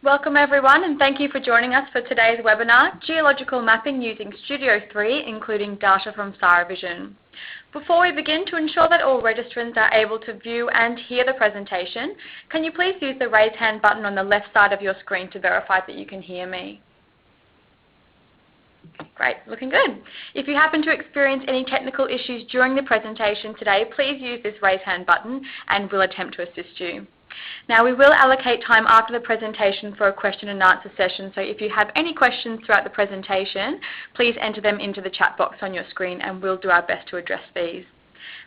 Welcome everyone, and thank you for joining us for today's webinar, Geological Mapping using Studio3, including data from Sirovision. Before we begin, to ensure that all registrants are able to view and hear the presentation, can you please use the raise hand button on the left side of your screen to verify that you can hear me? Great, looking good. If you happen to experience any technical issues during the presentation today, please use this raise hand button and we'll attempt to assist you. Now, we will allocate time after the presentation for a question and answer session, so if you have any questions throughout the presentation, please enter them into the chat box on your screen and we'll do our best to address these.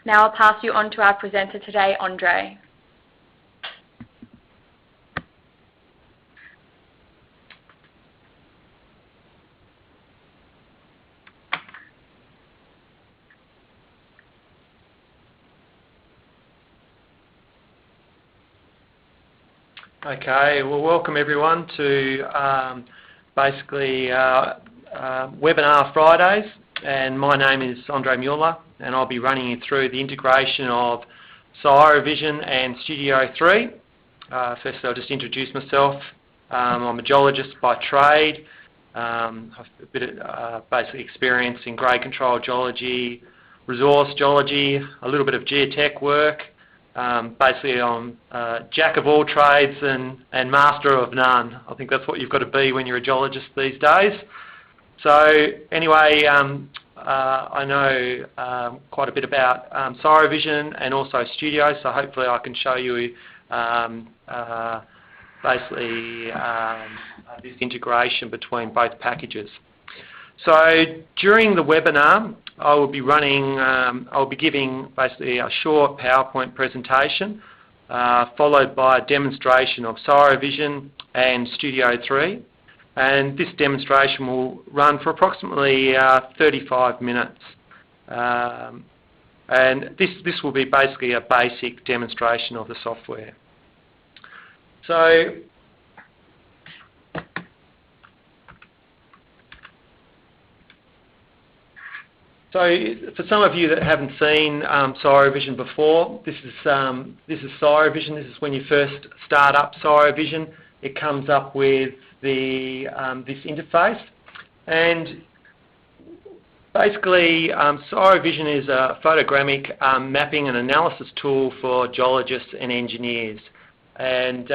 Now I'll pass you on to our presenter today, Andre. Okay, well, welcome everyone to Webinar Fridays, and my name is Andre Mueller, and I'll be running you through the integration of Sirovision and Studio3. First, I'll just introduce myself. I'm a geologist by trade. I've a bit of basically experience in grade control geology, resource geology, a little bit of geotech work. Basically, I'm jack of all trades and master of none. I think that's what you've got to be when you're a geologist these days. So anyway, I know quite a bit about Sirovision and also Studio, so hopefully I can show you this integration between both packages. So during the webinar, I will be giving basically a short PowerPoint presentation, followed by a demonstration of Sirovision and Studio3, and this demonstration will run for approximately 35 minutes. And this will be basically a basic demonstration of the software. So for some of you that haven't seen Sirovision before, this is Sirovision. This is when you first start up Sirovision. It comes up with this interface, and basically Sirovision is a photogrammic mapping and analysis tool for geologists and engineers. And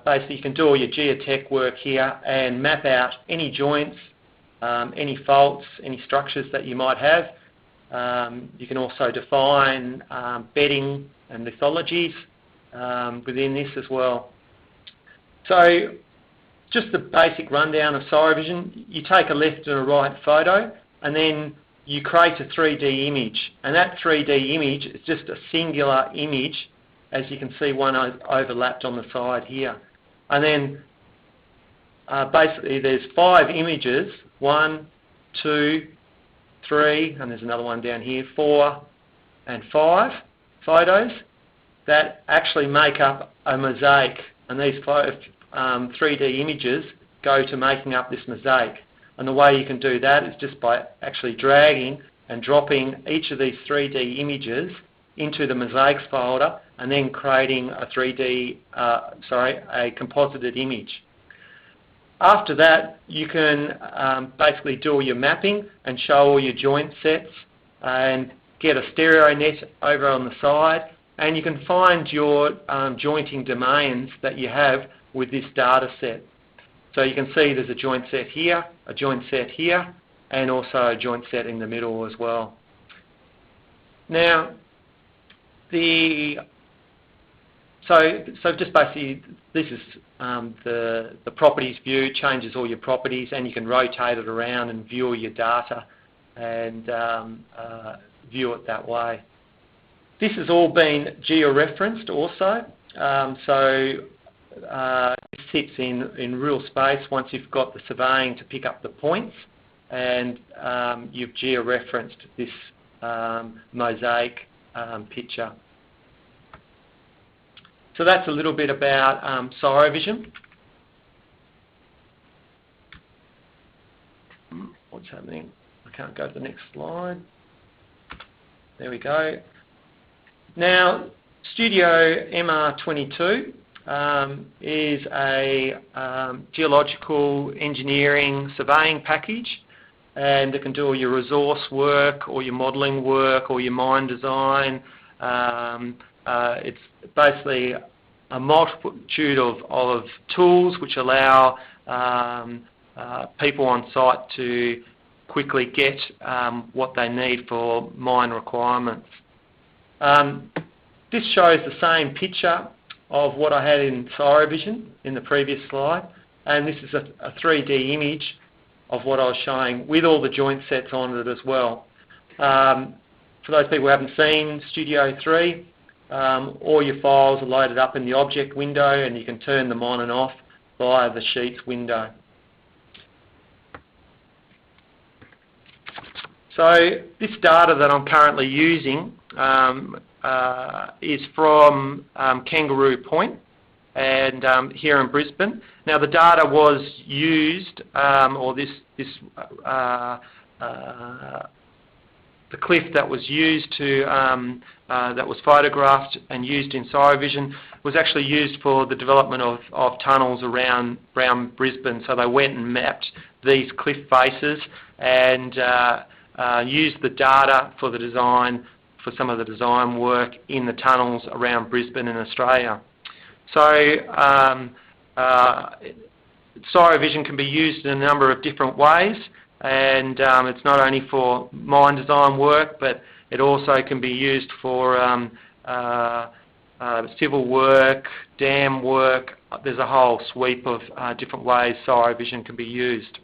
basically you can do all your geotech work here and map out any joints, any faults, any structures that you might have. You can also define bedding and lithologies within this as well. So just the basic rundown of Sirovision: you take a left and a right photo, and then you create a 3D image, and that 3D image is just a singular image, as you can see one overlapped on the side here. And then basically there's 5 images, 1, 2, 3, and there's another one down here, 4 and 5 photos that actually make up a mosaic, and these 3D images go to making up this mosaic. And the way you can do that is just by actually dragging and dropping each of these 3D images into the mosaics folder and then creating a a composited image. After that, you can basically do all your mapping and show all your joint sets and get a stereo net over on the side, and you can find your jointing domains that you have with this data set. So you can see there's a joint set here, a joint set here, and also a joint set in the middle as well. Now, so just basically, this is the properties view. Changes all your properties, and you can rotate it around and view all your data and view it that way. This has all been georeferenced also, it sits in real space once you've got the surveying to pick up the points, and you've georeferenced this mosaic picture. So that's a little bit about Sirovision. What's happening? I can't go to the next slide. There we go. Now, Studio MR22 is a geological engineering surveying package, and it can do all your resource work, or your modelling work, or your mine design. It's basically a multitude of tools which allow people on site to quickly get what they need for mine requirements. This shows the same picture of what I had in Sirovision in the previous slide, and this is a 3D image of what I was showing with all the joint sets on it as well. For those people who haven't seen Studio3, all your files are loaded up in the object window, and you can turn them on and off via the sheets window. So this data that I'm currently using is from Kangaroo Point, and here in Brisbane. Now the data was used, the cliff that was used that was photographed and used in Sirovision was actually used for the development of tunnels around Brisbane. So they went and mapped these cliff faces and used the data for the design, for some of the design work in the tunnels around Brisbane in Australia. So Sirovision can be used in a number of different ways, and it's not only for mine design work, but it also can be used for civil work, dam work. There's a whole sweep of different ways Sirovision can be used.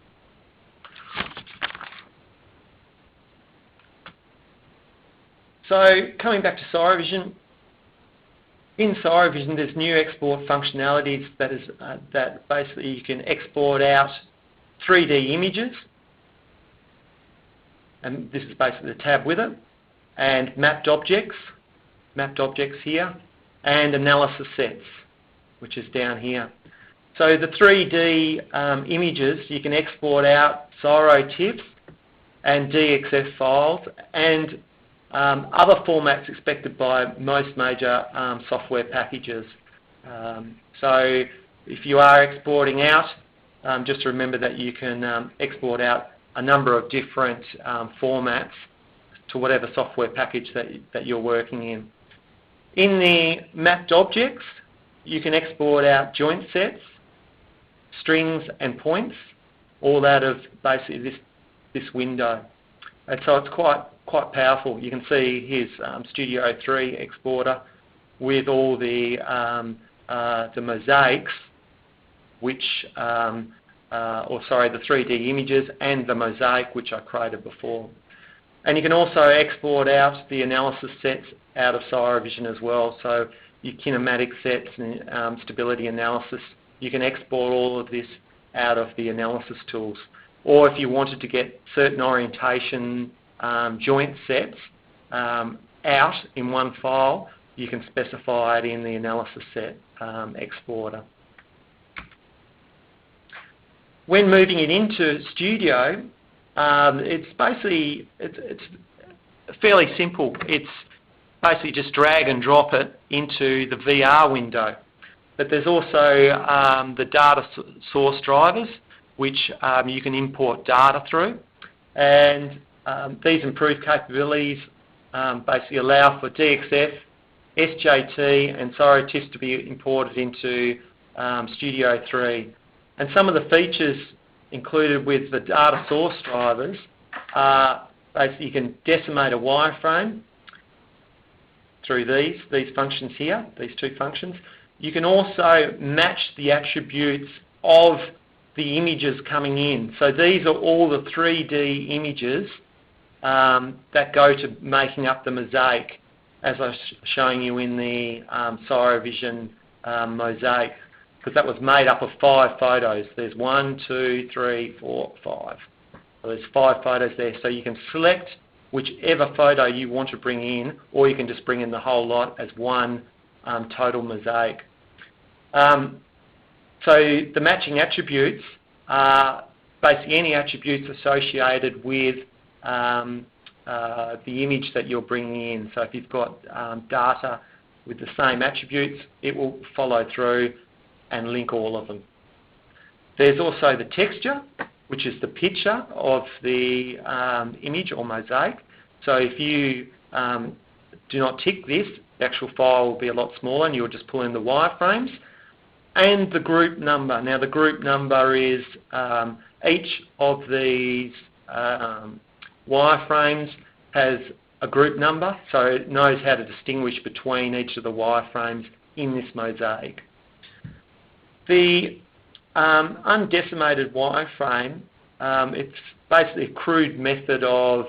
So coming back to Sirovision, in Sirovision there's new export functionalities that basically you can export out 3D images, and this is basically the tab with it, and mapped objects here, and analysis sets, which is down here. So the 3D images, you can export out Siro TIFFs and DXF files, and other formats expected by most major software packages. So if you are exporting out, just remember that you can export out a number of different formats to whatever software package that you're working in. In the mapped objects, you can export out joint sets, strings and points, all out of basically this window. And so it's quite powerful. You can see here's Studio3 exporter with all the mosaics, which the 3D images and the mosaic which I created before. And you can also export out the analysis sets out of Sirovision as well. So your kinematic sets and stability analysis, you can export all of this out of the analysis tools. Or if you wanted to get certain orientation joint sets out in one file, you can specify it in the analysis set exporter. When moving it into Studio, it's fairly simple. It's basically just drag and drop it into the VR window. But there's also the data source drivers, which you can import data through, and these improved capabilities basically allow for DXF, SJT and Siro TIFFs to be imported into Studio3. And some of the features included with the data source drivers are basically you can decimate a wireframe through these functions here, these two functions. You can also match the attributes of the images coming in. So these are all the 3D images that go to making up the mosaic, as I was showing you in the Sirovision mosaic, because that was made up of 5 photos. There's 1, 2, 3, 4, 5. So there's 5 photos there. So you can select whichever photo you want to bring in, or you can just bring in the whole lot as one total mosaic. So the matching attributes are basically any attributes associated with the image that you're bringing in. So if you've got data with the same attributes, it will follow through and link all of them. There's also the texture, which is the picture of the image or mosaic. So if you do not tick this, the actual file will be a lot smaller and you'll just pull in the wireframes. And the group number. Now the group number is each of these wireframes has a group number, so it knows how to distinguish between each of the wireframes in this mosaic. The undecimated wireframe, it's basically a crude method of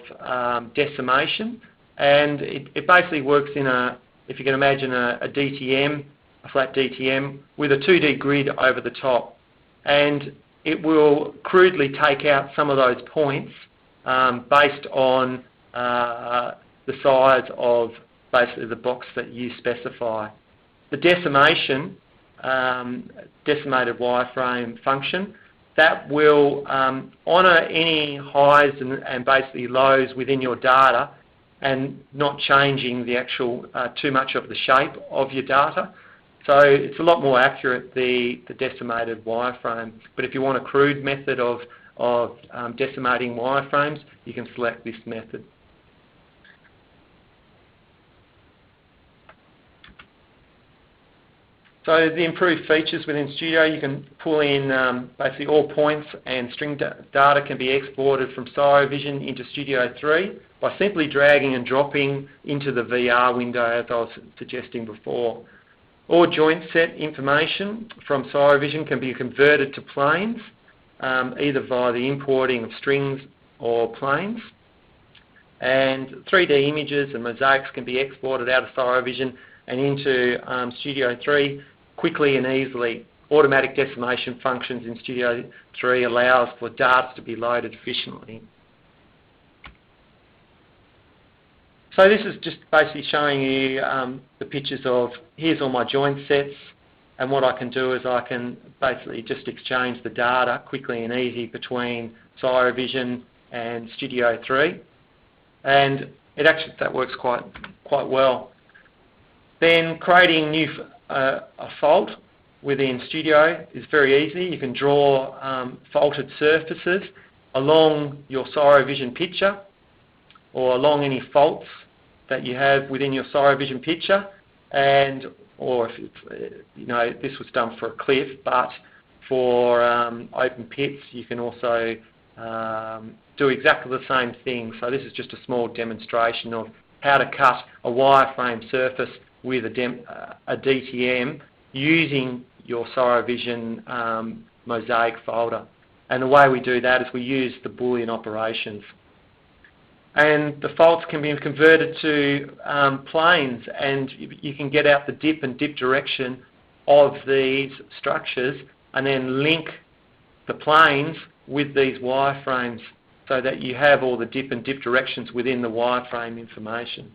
decimation, and it basically works in a, if you can imagine a DTM, a flat DTM, with a 2D grid over the top. And it will crudely take out some of those points based on the size of basically the box that you specify. The decimation, decimated wireframe function, that will honour any highs and basically lows within your data and not changing the actual too much of the shape of your data. So it's a lot more accurate, the decimated wireframe. But if you want a crude method of decimating wireframes, you can select this method. So the improved features within Studio, you can pull in basically all points, and string data can be exported from Sirovision into Studio3 by simply dragging and dropping into the VR window, as I was suggesting before. All joint set information from Sirovision can be converted to planes, either via the importing of strings or planes. And 3D images and mosaics can be exported out of Sirovision and into Studio3 quickly and easily. Automatic decimation functions in Studio3 allows for data to be loaded efficiently. So this is just basically showing you the pictures of, here's all my joint sets, and what I can do is I can basically just exchange the data quickly and easy between Sirovision and Studio3, and it actually, that works quite well. Then creating a fault within Studio is very easy. You can draw faulted surfaces along your Sirovision picture or along any faults that you have within your Sirovision picture, and or if it's, this was done for a cliff, but for open pits you can also do exactly the same thing. So this is just a small demonstration of how to cut a wireframe surface with a DTM using your Sirovision mosaic folder. And the way we do that is we use the Boolean operations. And the faults can be converted to planes, and you can get out the dip and dip direction of these structures and then link the planes with these wireframes so that you have all the dip and dip directions within the wireframe information.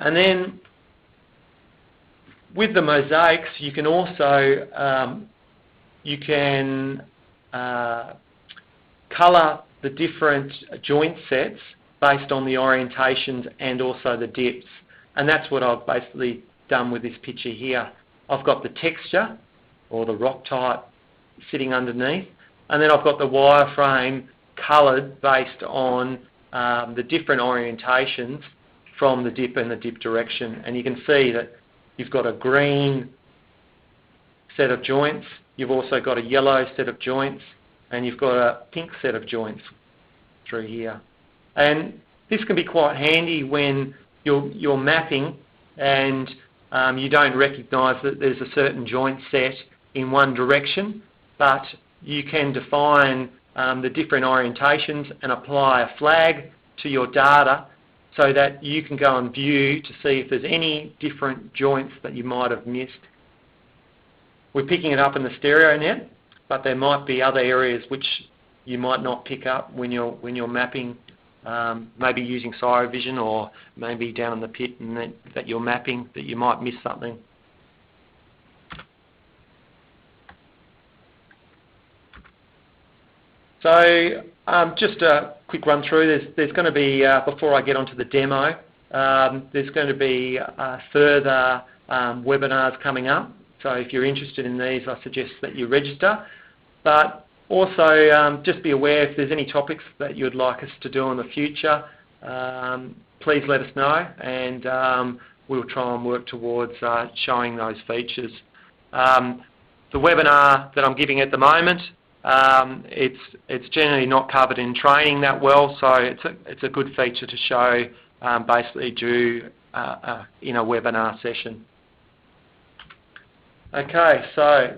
And then with the mosaics, you can also colour the different joint sets based on the orientations and also the dips. And that's what I've basically done with this picture here. I've got the texture or the rock type sitting underneath, and then I've got the wireframe coloured based on the different orientations from the dip and the dip direction. And you can see that you've got a green set of joints, you've also got a yellow set of joints, and you've got a pink set of joints through here. And this can be quite handy when you're mapping and you don't recognise that there's a certain joint set in one direction, but you can define the different orientations and apply a flag to your data so that you can go and view to see if there's any different joints that you might have missed. We're picking it up in the stereo net, but there might be other areas which you might not pick up when you're mapping, maybe using Sirovision, or maybe down in the pit and that you're mapping, that you might miss something. So just a quick run through. There's going to be, before I get onto the demo, There's going to be further webinars coming up, so if you're interested in these, I suggest that you register. But also, just be aware if there's any topics that you'd like us to do in the future, please let us know, and we'll try and work towards showing those features. The webinar that I'm giving at the moment, it's generally not covered in training that well, so it's a good feature to show basically due in a webinar session. Okay, so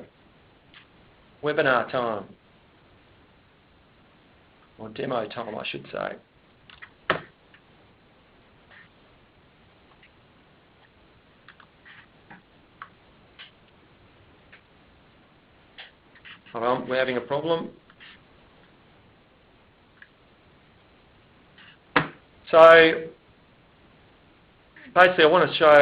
webinar time, or demo time I should say. Hold on, we're having a problem. So basically I want to show,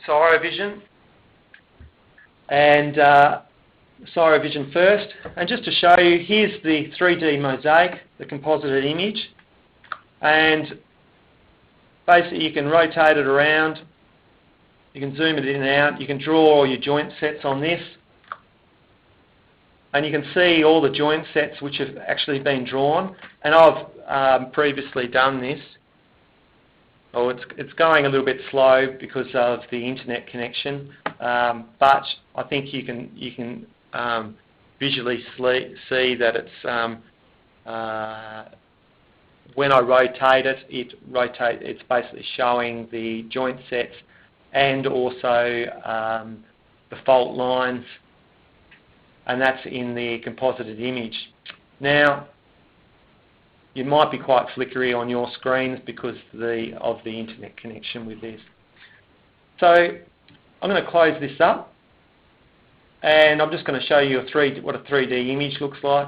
Sirovision and Sirovision first, and just to show you, here's the 3D mosaic, the composited image, and basically you can rotate it around, you can zoom it in and out, you can draw all your joint sets on this, and you can see all the joint sets which have actually been drawn, and I've previously done this. Oh, it's going a little bit slow because of the internet connection, but I think you can visually see that it's when I rotate it, it's basically showing the joint sets and also the fault lines, and that's in the composited image. Now, you might be quite flickery on your screens because of the internet connection with this. So I'm going to close this up, and I'm just going to show you what a 3D image looks like,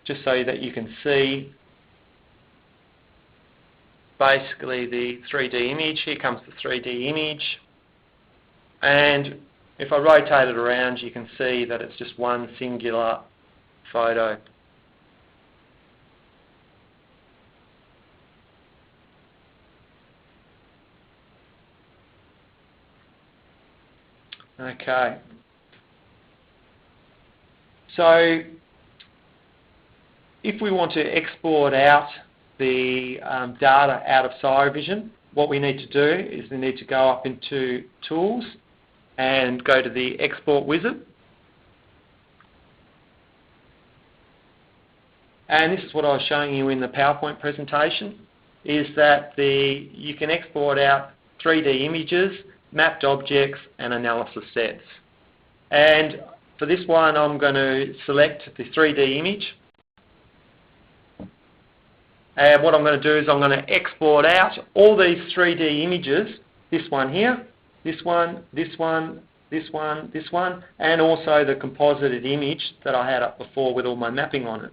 just so that you can see basically the 3D image. Here comes the 3D image, and if I rotate it around, you can see that it's just one singular photo. Okay, so if we want to export out the data out of Sirovision, what we need to do is we need to go up into Tools and go to the Export Wizard. And this is what I was showing you in the PowerPoint presentation, is that you can export out 3D images, mapped objects and analysis sets. And for this one I'm going to select the 3D image, and what I'm going to do is I'm going to export out all these 3D images, this one here, this one, this one, this one, this one, and also the composited image that I had up before with all my mapping on it.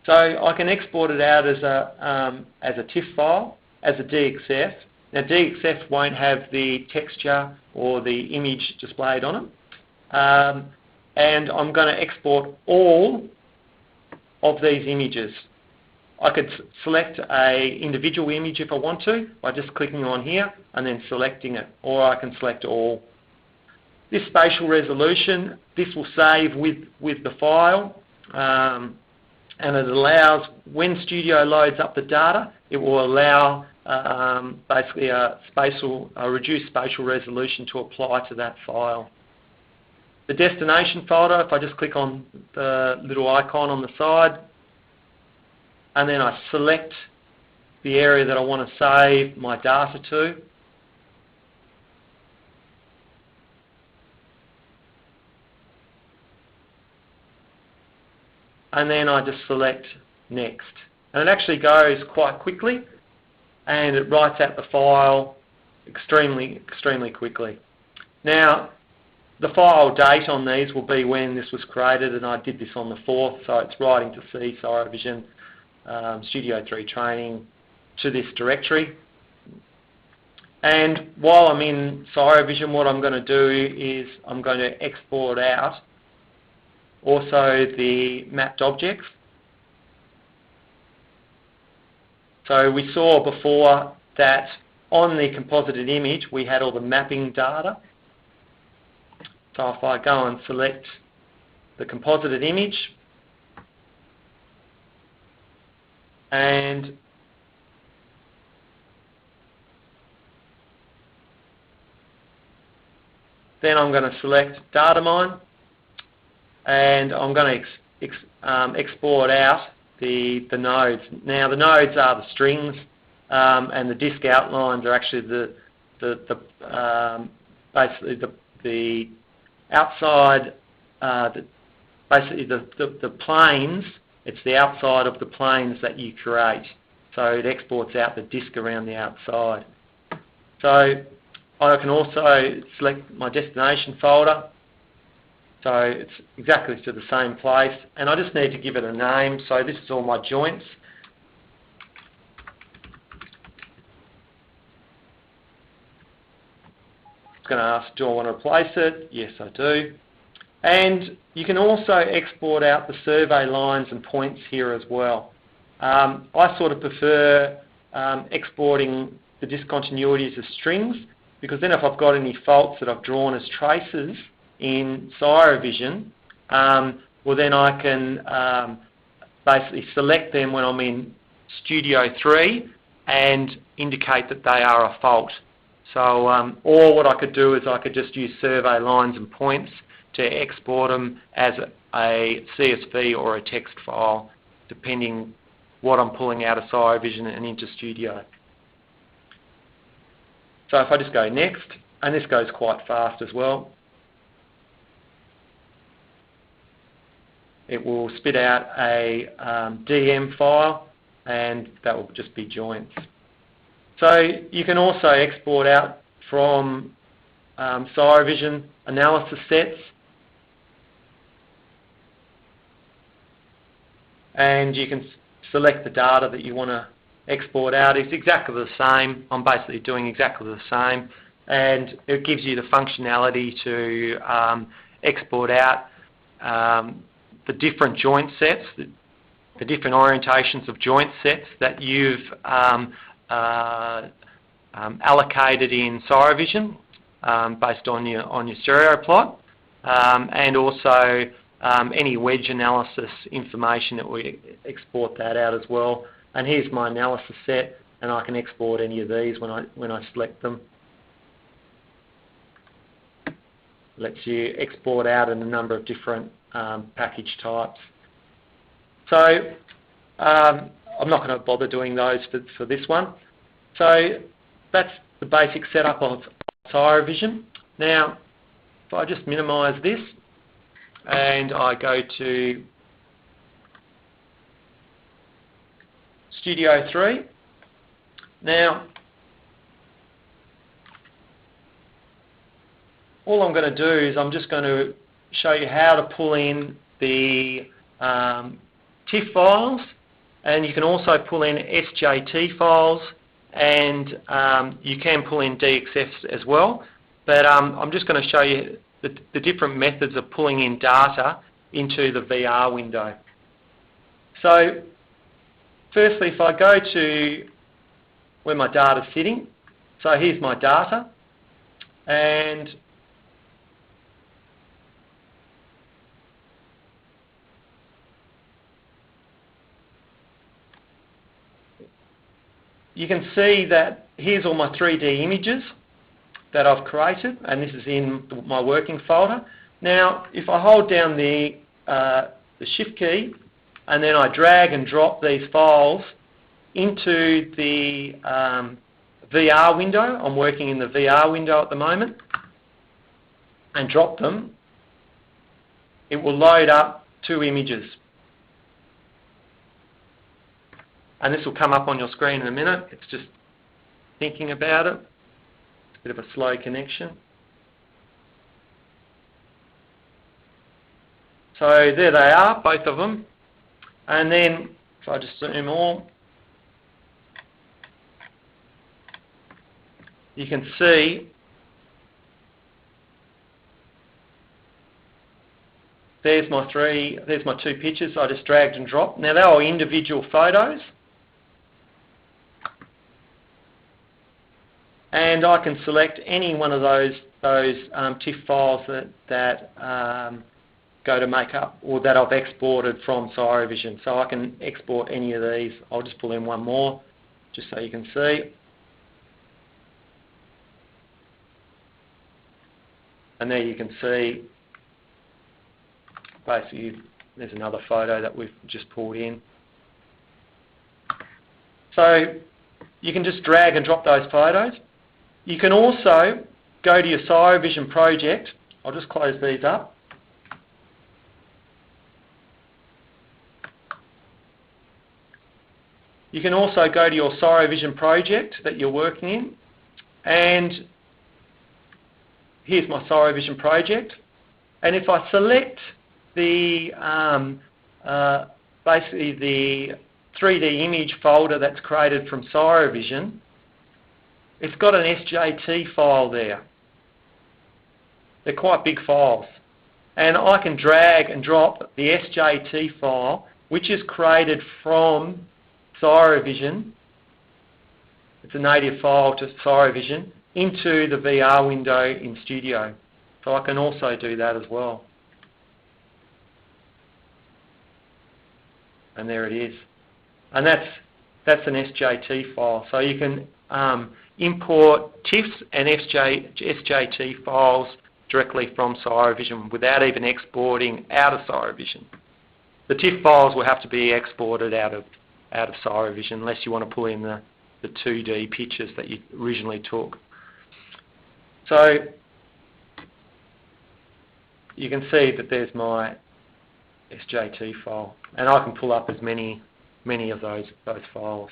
So I can export it out as a TIFF file, as a DXF. Now DXF won't have the texture or the image displayed on it. And I'm going to export all of these images. I could select an individual image if I want to, by just clicking on here and then selecting it, or I can select all. This spatial resolution, this will save with the file, and it allows, when Studio loads up the data, it will allow basically a reduced spatial resolution to apply to that file. The destination folder, if I just click on the little icon on the side, and then I select the area that I want to save my data to, and then I just select Next. And it actually goes quite quickly, and it writes out the file extremely quickly. Now, the file date on these will be when this was created, and I did this on the 4th, so it's writing to C, Sirovision, Studio3 training, to this directory. And while I'm in Sirovision, what I'm going to do is I'm going to export out also the mapped objects. So we saw before that on the composited image we had all the mapping data. So if I go and select the composited image, and then I'm going to select data mine, and I'm going to export out the nodes. Now the nodes are the strings, and the disk outlines are actually basically the outside, basically the planes. It's the outside of the planes that you create. So it exports out the disk around the outside. So I can also select my destination folder. So it's exactly to the same place, and I just need to give it a name. So this is all my joints. It's going to ask, do I want to replace it? Yes, I do. And you can also export out the survey lines and points here as well. I sort of prefer exporting the discontinuities as strings, because then if I've got any faults that I've drawn as traces in Sirovision, well then I can basically select them when I'm in Studio3 and indicate that they are a fault. So, or what I could do is I could just use survey lines and points to export them as a CSV or a text file, depending what I'm pulling out of Sirovision and into Studio. So if I just go next, and this goes quite fast as well, it will spit out a DM file, and that will just be joints. So you can also export out from Sirovision analysis sets, and you can select the data that you want to export out. It's exactly the same. I'm basically doing exactly the same, and it gives you the functionality to export out the different joint sets, the different orientations of joint sets that you've allocated in Sirovision based on your stereo plot, and also any wedge analysis information that we export that out as well. And here's my analysis set, and I can export any of these when I select them. Lets you export out in a number of different package types. So I'm not going to bother doing those for this one. So that's the basic setup of Sirovision. Now, if I just minimise this and I go to Studio3, now all I'm going to do is I'm just going to show you how to pull in the TIFF files, and you can also pull in SJT files, and you can pull in DXFs as well. But I'm just going to show you the different methods of pulling in data into the VR window. So firstly, if I go to where my data's sitting, so here's my data, and you can see that here's all my 3D images that I've created, and this is in my working folder. Now, if I hold down the Shift key, and then I drag and drop these files into the VR window, I'm working in the VR window at the moment, and drop them, it will load up 2 images. And this will come up on your screen in a minute. It's just thinking about it. It's a bit of a slow connection. So there they are, both of them. And then, if I just zoom all, you can see there's my two pictures I just dragged and dropped. Now they are individual photos. And I can select any one of those TIFF files that go to make up, or that I've exported from Sirovision. So I can export any of these. I'll just pull in one more, just so you can see. And there you can see, basically, there's another photo that we've just pulled in. So you can just drag and drop those photos. You can also go to your Sirovision project. I'll just close these up. You can also go to your Sirovision project that you're working in, and here's my Sirovision project. And if I select the basically the 3D image folder that's created from Sirovision, it's got an SJT file there. They're quite big files. And I can drag and drop the SJT file, which is created from Sirovision. It's a native file to Sirovision, into the VR window in Studio. So I can also do that as well. And there it is. And that's an SJT file. So you can import TIFFs and SJT files directly from Sirovision without even exporting out of Sirovision. The TIFF files will have to be exported out of Sirovision unless you want to pull in the 2D pictures that you originally took. So you can see that there's my SJT file, and I can pull up as many of those files.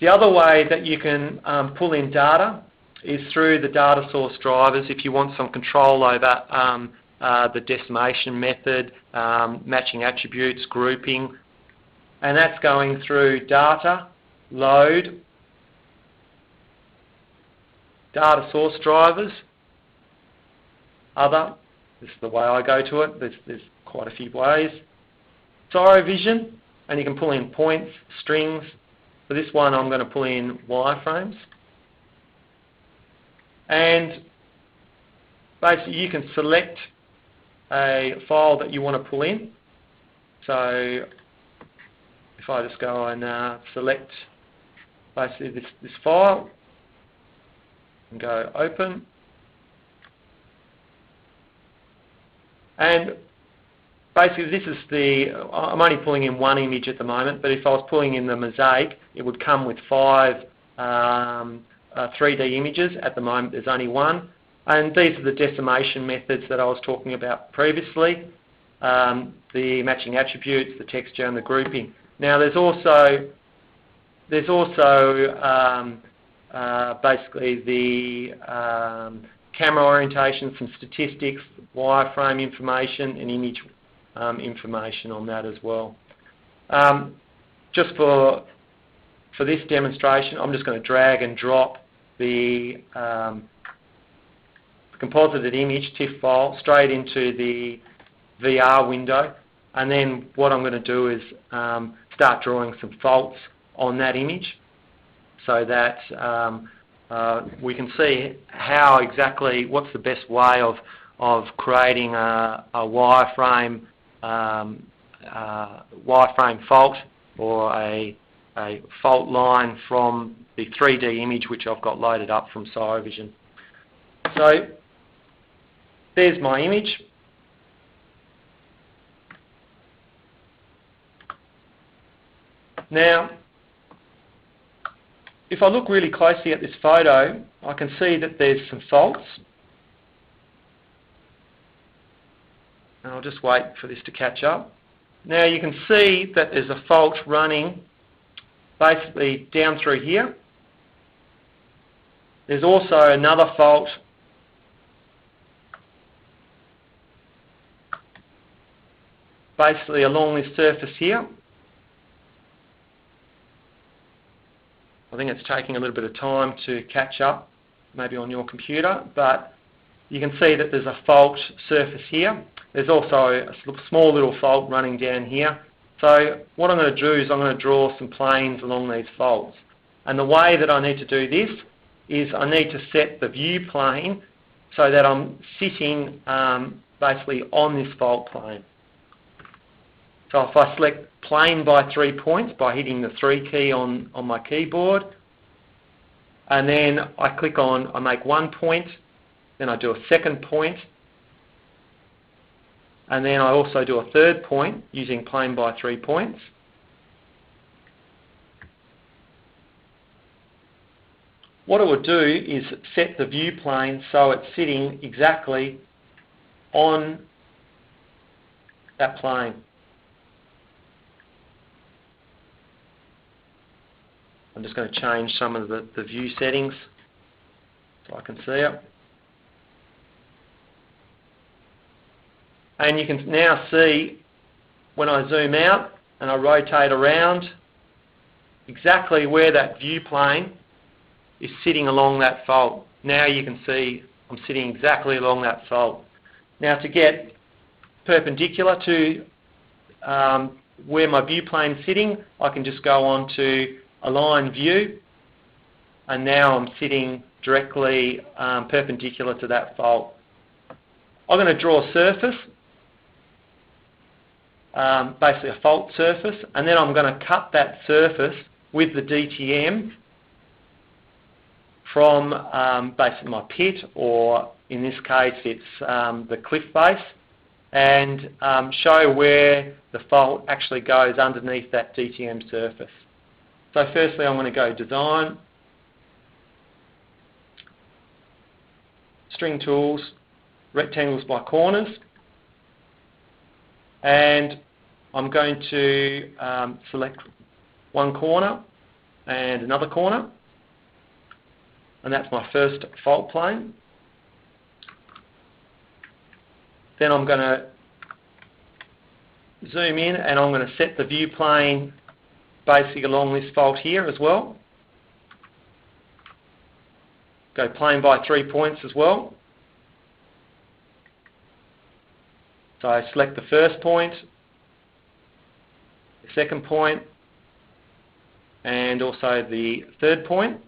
The other way that you can pull in data is through the data source drivers if you want some control over the decimation method, matching attributes, grouping, and that's going through data, load, data source drivers, other. This is the way I go to it. There's quite a few ways. Sirovision, and you can pull in points, strings. For this one I'm going to pull in wireframes. And basically you can select a file that you want to pull in. So if I just go and select basically this file and go open, and basically this is I'm only pulling in one image at the moment, but if I was pulling in the mosaic, it would come with 5 3D images. At the moment there's only one. And these are the decimation methods that I was talking about previously, the matching attributes, the texture and the grouping. Now there's also basically the camera orientation, some statistics, wireframe information and image information on that as well. Just for this demonstration, I'm just going to drag and drop the composited image TIFF file straight into the VR window, and then what I'm going to do is start drawing some faults on that image so that we can see how exactly, what's the best way of creating a wireframe fault, or a fault line from the 3D image which I've got loaded up from Sirovision. So there's my image. Now, if I look really closely at this photo, I can see that there's some faults. And I'll just wait for this to catch up. Now you can see that there's a fault running basically down through here. There's also another fault basically along this surface here. I think it's taking a little bit of time to catch up, maybe on your computer, but you can see that there's a fault surface here. There's also a small little fault running down here. So what I'm going to do is I'm going to draw some planes along these faults. And the way that I need to do this is I need to set the view plane so that I'm sitting basically on this fault plane. So if I select plane by 3 points by hitting the 3 key on my keyboard, and then I click on, I make 1 point, then I do a second point, and then I also do a third point using plane by 3 points. What it would do is set the view plane so it's sitting exactly on that plane. I'm just going to change some of the view settings so I can see it. And you can now see when I zoom out and I rotate around exactly where that view plane is sitting along that fault. Now you can see I'm sitting exactly along that fault. Now to get perpendicular to where my view plane is sitting, I can just go on to Align View, and now I'm sitting directly perpendicular to that fault. I'm going to draw a surface, basically a fault surface, and then I'm going to cut that surface with the DTM from basically my pit, or in this case it's the cliff face, and show where the fault actually goes underneath that DTM surface. So firstly I'm going to go Design, String Tools, Rectangles by Corners, and I'm going to select one corner and another corner, and that's my first fault plane. Then I'm going to zoom in and I'm going to set the view plane basically along this fault here as well. Go plane by 3 points as well. So I select the first point, the second point, and also the third point.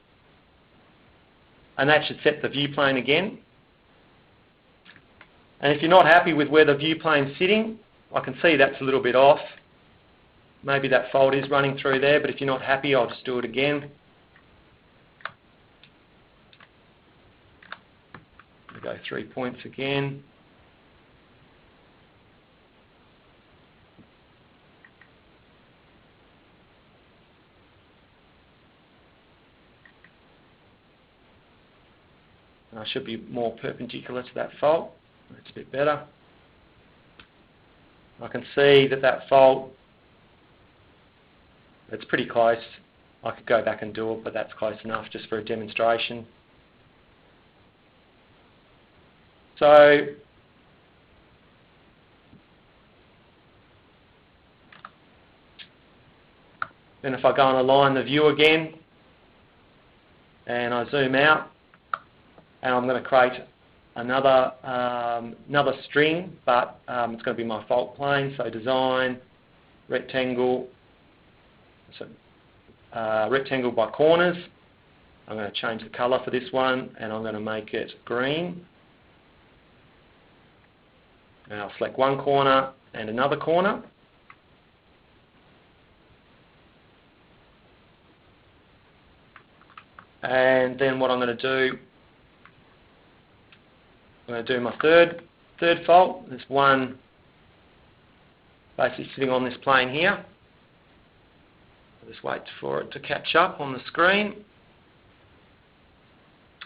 And that should set the view plane again. And if you're not happy with where the view plane's sitting, I can see that's a little bit off. Maybe that fault is running through there, but if you're not happy, I'll just do it again. I'll go 3 points again. And I should be more perpendicular to that fault. That's a bit better. I can see that that fault, it's pretty close. I could go back and do it, but that's close enough just for a demonstration. So then if I go and align the view again, and I zoom out, and I'm going to create another string, but it's going to be my fault plane. So Design, Rectangle, Rectangle by Corners. I'm going to change the colour for this one, and I'm going to make it green. And I'll select one corner and another corner. And then what I'm going to do, I'm going to do my third fault. There's one basically sitting on this plane here. I'll just wait for it to catch up on the screen.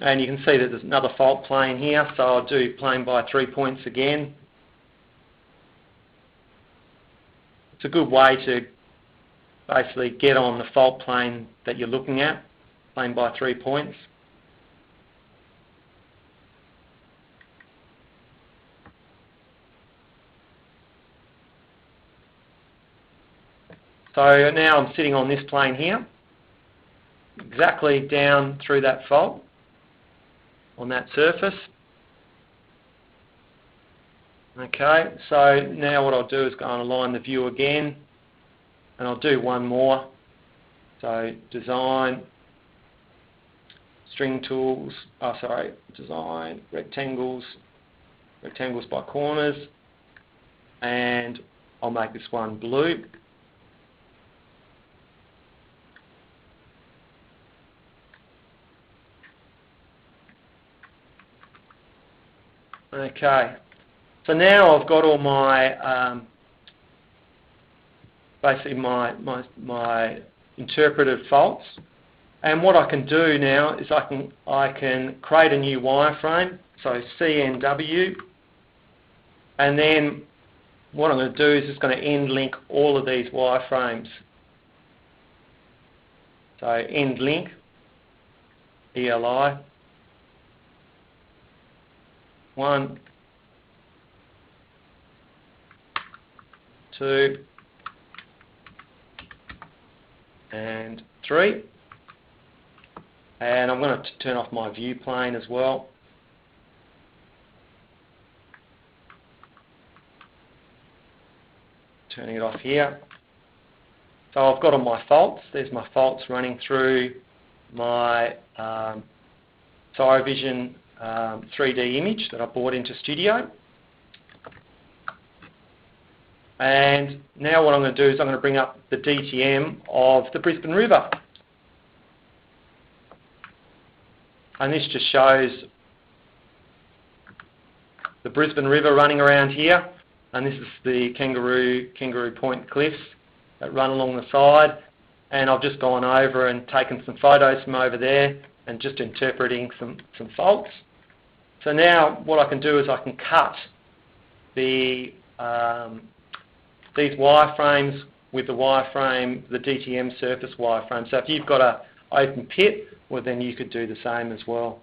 And you can see that there's another fault plane here, so I'll do plane by 3 points again. It's a good way to basically get on the fault plane that you're looking at, plane by 3 points. So now I'm sitting on this plane here, exactly down through that fault on that surface. Okay, so now what I'll do is go and align the view again, and I'll do one more. So design, string tools, design, rectangles by corners, and I'll make this one blue. Okay, so now I've got all my basically my interpreted faults, and what I can do now is I can create a new wireframe, so CNW, and then what I'm going to do is just going to end link all of these wireframes. So end link, ELI, 1, 2, and 3. And I'm going to turn off my view plane as well. Turning it off here. So I've got all my faults. There's my faults running through my Sirovision 3D image that I brought into Studio. And now what I'm going to do is I'm going to bring up the DTM of the Brisbane River. And this just shows the Brisbane River running around here. And this is the Kangaroo Point cliffs that run along the side. And I've just gone over and taken some photos from over there and just interpreting some faults. So now what I can do is I can cut these wireframes with the wireframe, the DTM surface wireframe. So if you've got an open pit, well then you could do the same as well.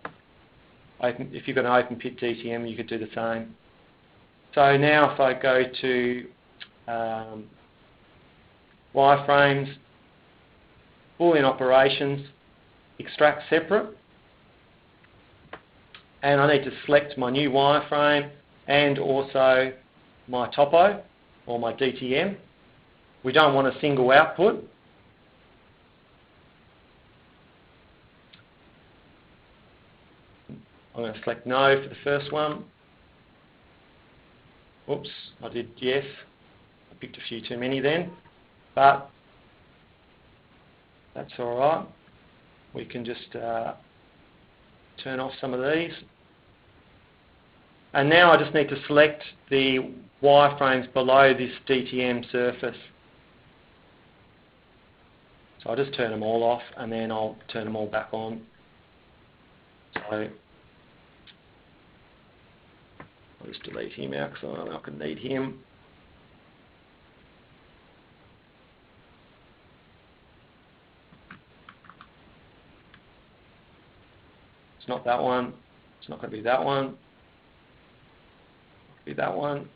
If you've got an open pit DTM, you could do the same. So now if I go to wireframes, Boolean operations, extract separate, and I need to select my new wireframe and also my topo or my DTM. We don't want a single output. I'm going to select no for the first one. Oops, I did yes. I picked a few too many then, but that's all right. We can just turn off some of these. And now I just need to select the wireframes below this DTM surface. So I'll just turn them all off and then I'll turn them all back on. So I'll just delete him out because I can need him. It's not that one. It's not going to be that one. It'll be that one.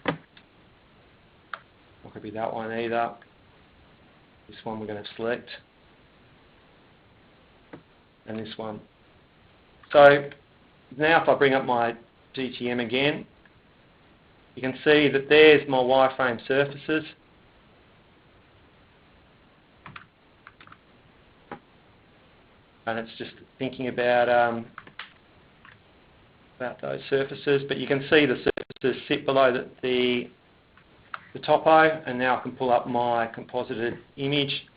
Not going to be that one either. This one we're going to select. And this one. So now if I bring up my DTM again, you can see that there's my wireframe surfaces. And it's just thinking about those surfaces, but you can see the surfaces sit below the topo, and now I can pull up my composited image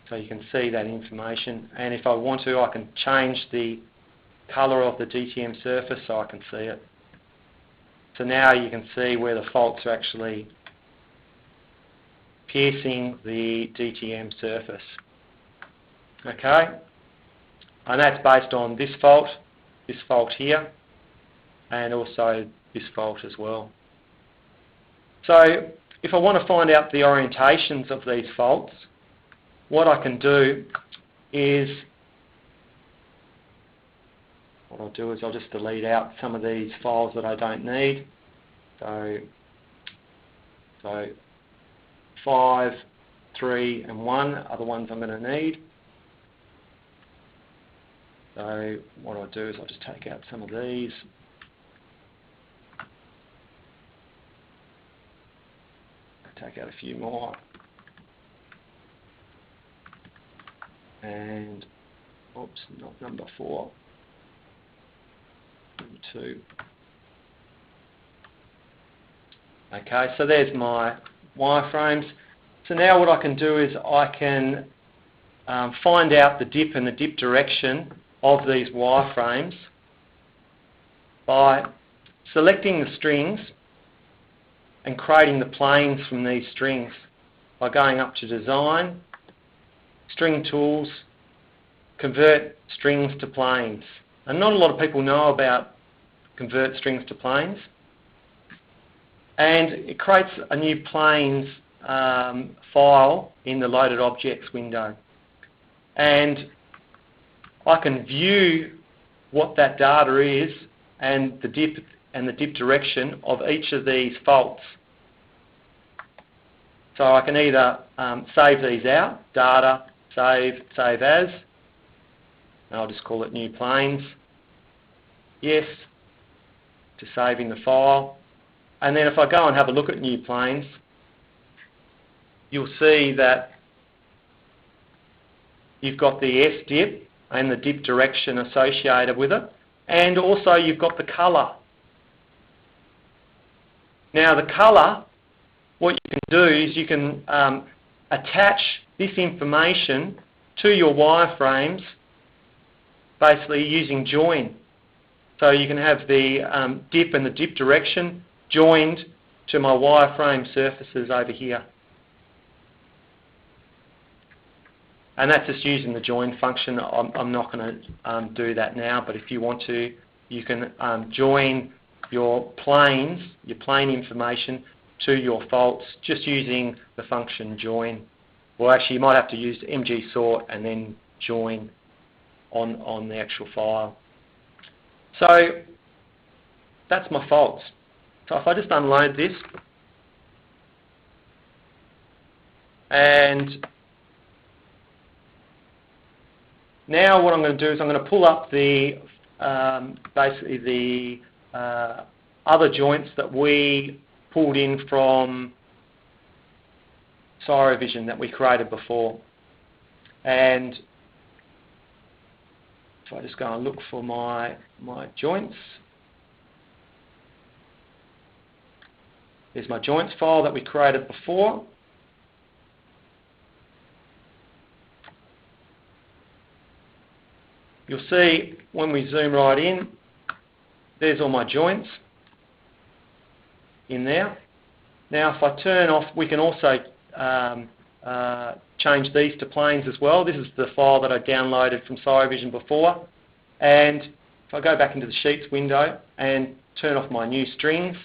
so you can see that information, and if I want to I can change the colour of the DTM surface so I can see it. So now you can see where the faults are actually piercing the DTM surface. Okay, and that's based on this fault here, and also this fault as well. So if I want to find out the orientations of these faults, what I can do is, I'll just delete out some of these files that I don't need. So 5, 3 and 1 are the ones I'm going to need. So what I'll do is I'll just take out some of these. Take out a few more. And, oops, not number 4. Number 2. Okay, so there's my wireframes. So now what I can do is I can find out the dip and the dip direction of these wireframes by selecting the strings and creating the planes from these strings by going up to Design, String Tools, Convert Strings to Planes. And not a lot of people know about Convert Strings to Planes. And it creates a new planes file in the Loaded Objects window. And I can view what that data is and the dip direction of each of these faults. So I can either save these out, Data, Save As, and I'll just call it New Planes. Yes, to saving the file. And then if I go and have a look at New Planes, you'll see that you've got the S-dip and the dip direction associated with it, and also you've got the colour. Now the colour, what you can do is you can attach this information to your wireframes basically using join. So you can have the dip and the dip direction joined to my wireframe surfaces over here. And that's just using the join function. I'm not going to do that now, but if you want to, you can join your planes, your plane information to your faults just using the function join. Well, actually you might have to use mgsort and then join on the actual file. So that's my faults. So if I just unload this and now what I'm going to do is I'm going to pull up the basically the other joints that we pulled in from Sirovision that we created before. And if I just go and look for my joints, there's my joints file that we created before. You'll see when we zoom right in, there's all my joints in there. Now if I turn off, we can also change these to planes as well. This is the file that I downloaded from Sirovision before. And if I go back into the Sheets window and turn off my new strings,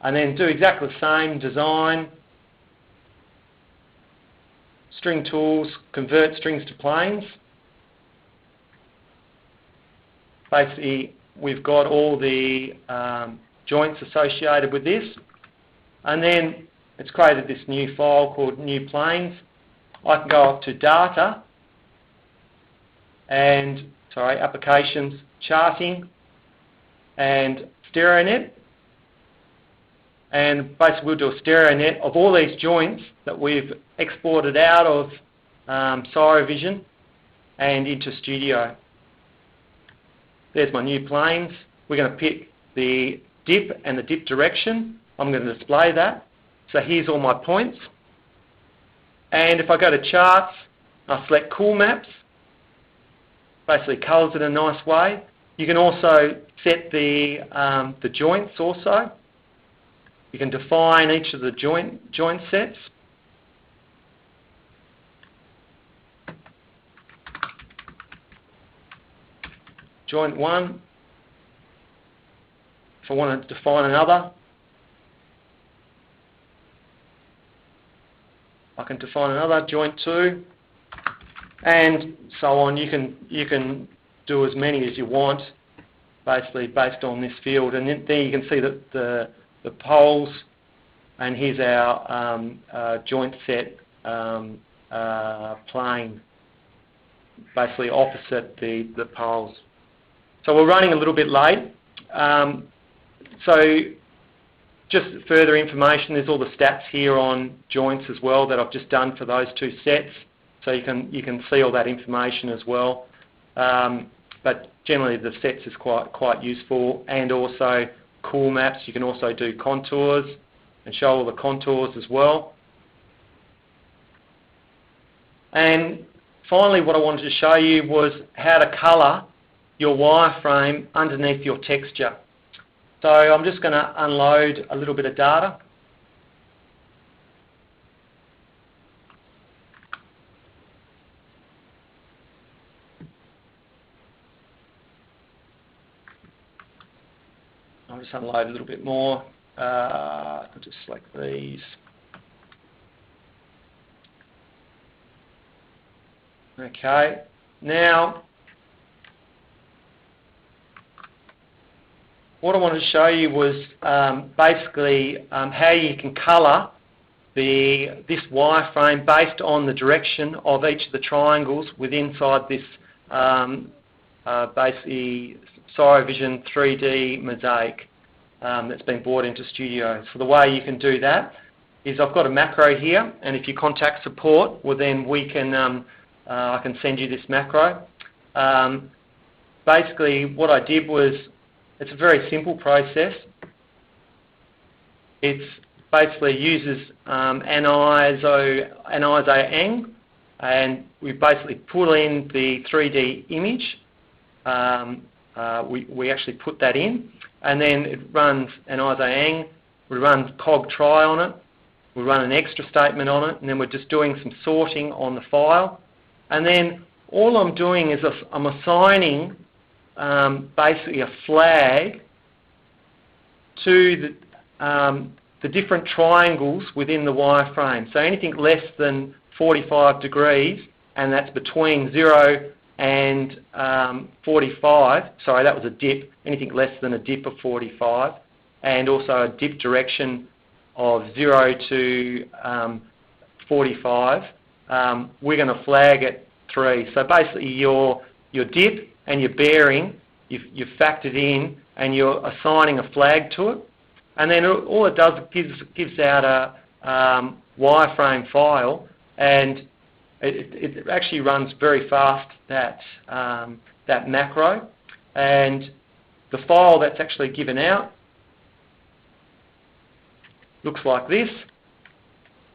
and then do exactly the same, Design, String Tools, Convert Strings to Planes. Basically, we've got all the joints associated with this. And then it's created this new file called New Planes. I can go up to Data and, Applications, Charting and StereoNet. And basically we'll do a StereoNet of all these joints that we've exported out of Sirovision and into Studio. There's my new planes. We're going to pick the dip and the dip direction. I'm going to display that. So here's all my points. And if I go to Charts, I select Cool Maps. Basically colours it in a nice way. You can also set the joints also. You can define each of the joint sets. Joint 1. If I want to define another, I can define another, joint 2, and so on. You can do as many as you want, basically based on this field. And then there you can see that the poles, and here's our joint set plane. basically opposite the poles. So we're running a little bit late. So just further information, there's all the stats here on joints as well that I've just done for those two sets. So you can see all that information as well. But generally the sets is quite useful, and also cool maps. You can also do contours and show all the contours as well. And finally, what I wanted to show you was how to colour your wireframe underneath your texture. So I'm just going to unload a little bit of data. I'll just unload a little bit more. I'll just select these. Okay, now what I wanted to show you was basically how you can colour this wireframe based on the direction of each of the triangles within inside this basically Sirovision 3D mosaic that's been brought into Studio. So the way you can do that is I've got a macro here, and if you contact support, well then we can I can send you this macro. Basically what I did was, it's a very simple process. It basically uses aniso-eng, and we basically put in the 3D image. We actually put that in, and then it runs aniso-eng. We run cog-try on it. We run an extra statement on it, and then we're just doing some sorting on the file. And then all I'm doing is I'm assigning basically a flag to the different triangles within the wireframe. So anything less than 45 degrees, and that's between 0 and 45, sorry, that was a dip, anything less than a dip of 45, and also a dip direction of 0 to 45, we're going to flag it 3. So basically your dip and your bearing, you've factored in, and you're assigning a flag to it. And then all it does, it gives out a wireframe file, and it actually runs very fast, that macro. And the file that's actually given out looks like this.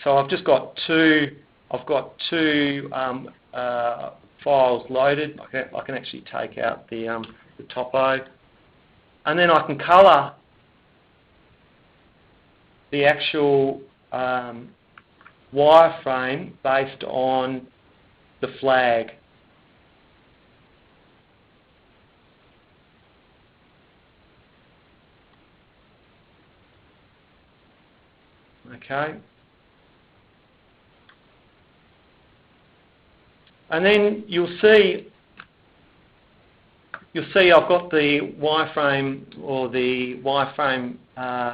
So I've just got two files loaded. I can actually take out the topo, and then I can colour the actual wireframe based on the flag. Okay. And then you'll see I've got the wireframe, or the wireframe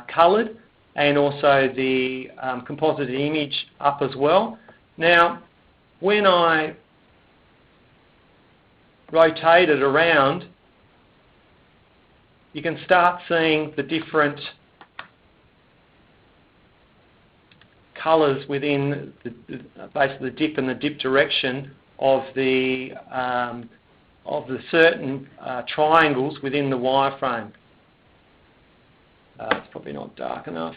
coloured, and also the composite image up as well. Now, when I rotate it around, you can start seeing the different colours within basically the dip and the dip direction of the certain triangles within the wireframe. It's probably not dark enough.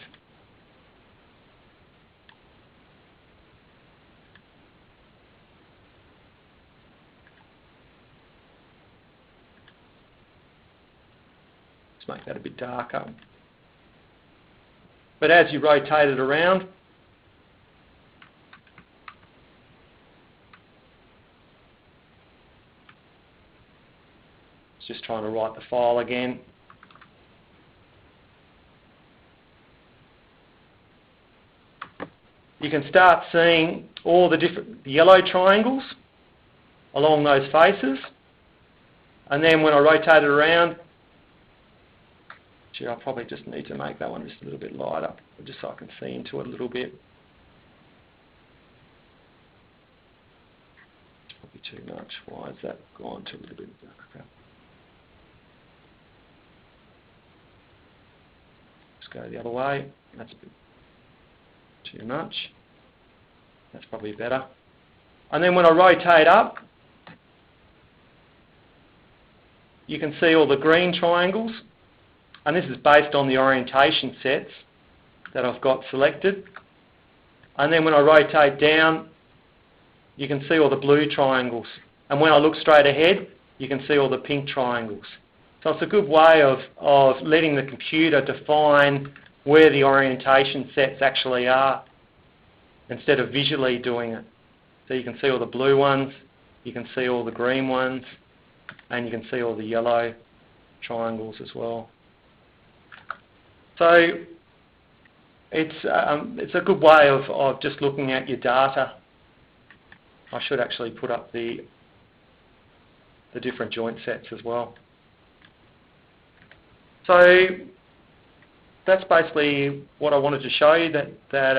Let's make that a bit darker. But as you rotate it around, it's just trying to write the file again. You can start seeing all the different yellow triangles along those faces. And then when I rotate it around, actually I probably just need to make that one just a little bit lighter, just so I can see into it a little bit. It's probably too much. Why has that gone to a little bit darker? Let's go the other way. That's a bit too much. That's probably better. And then when I rotate up, you can see all the green triangles. And this is based on the orientation sets that I've got selected. And then when I rotate down, you can see all the blue triangles. And when I look straight ahead, you can see all the pink triangles. So it's a good way of letting the computer define where the orientation sets actually are instead of visually doing it. So you can see all the blue ones, you can see all the green ones, and you can see all the yellow triangles as well. So it's a good way of just looking at your data. I should actually put up the different joint sets as well. So that's basically what I wanted to show you, that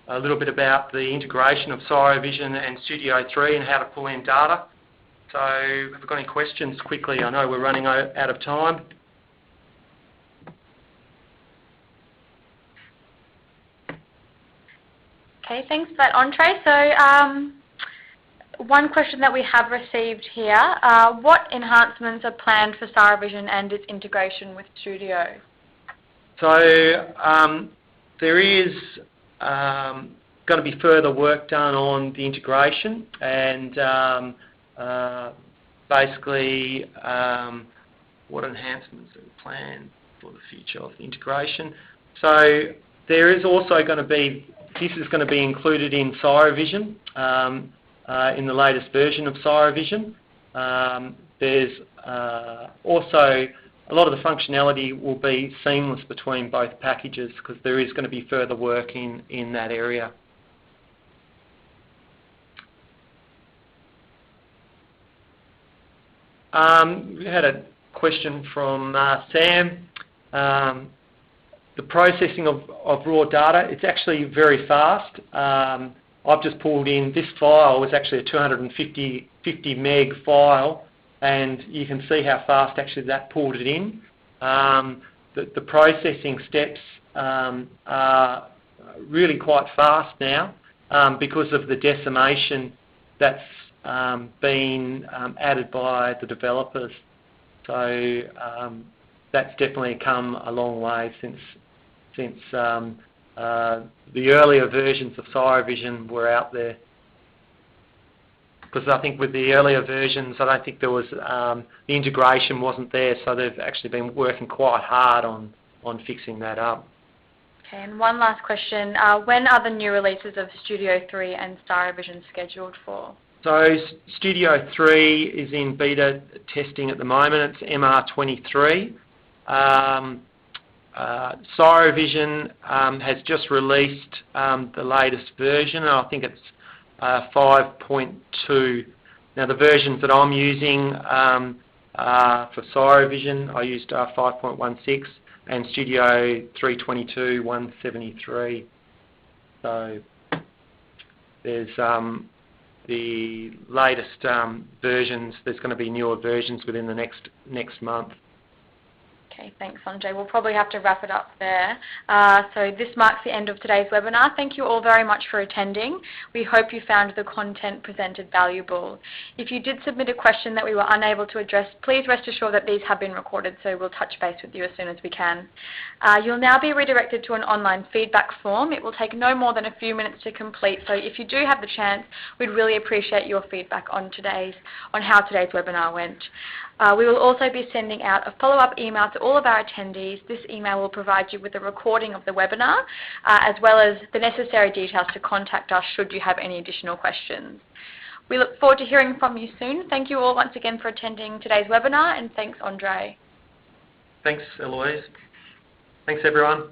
a little bit about the integration of Sirovision and Studio3 and how to pull in data. So if you've got any questions quickly, I know we're running out of time. Okay, thanks for that, Andre. So one question that we have received here, what enhancements are planned for Sirovision and its integration with Studio? So there is going to be further work done on the integration, and basically what enhancements are planned for the future of the integration. So there is also going to be, this is going to be included in Sirovision, in the latest version of Sirovision. There's also a lot of the functionality will be seamless between both packages, because there is going to be further work in that area. We had a question from Sam. The processing of raw data, it's actually very fast. I've just pulled in, this file was actually a 250 meg file, and you can see how fast actually that pulled it in. The processing steps are really quite fast now because of the decimation that's been added by the developers. So that's definitely come a long way since the earlier versions of Sirovision were out there. Because I think with the earlier versions, I don't think there was, the integration wasn't there, so they've actually been working quite hard on fixing that up. Okay, and one last question. When are the new releases of Studio3 and Sirovision scheduled for? So Studio3 is in beta testing at the moment. It's MR23. Sirovision has just released the latest version, and I think it's 5.2. Now the versions that I'm using for Sirovision, I used 5.16 and Studio 322 173. So there's the latest versions. There's going to be newer versions within the next month. Okay, thanks, Andre. We'll probably have to wrap it up there. So this marks the end of today's webinar. Thank you all very much for attending. We hope you found the content presented valuable. If you did submit a question that we were unable to address, please rest assured that these have been recorded, so we'll touch base with you as soon as we can. You'll now be redirected to an online feedback form. It will take no more than a few minutes to complete, so if you do have the chance, we'd really appreciate your feedback on how today's webinar went. We will also be sending out a follow-up email to all of our attendees. This email will provide you with a recording of the webinar, as well as the necessary details to contact us should you have any additional questions. We look forward to hearing from you soon. Thank you all once again for attending today's webinar, and thanks, Andre. Thanks, Eloise. Thanks, everyone.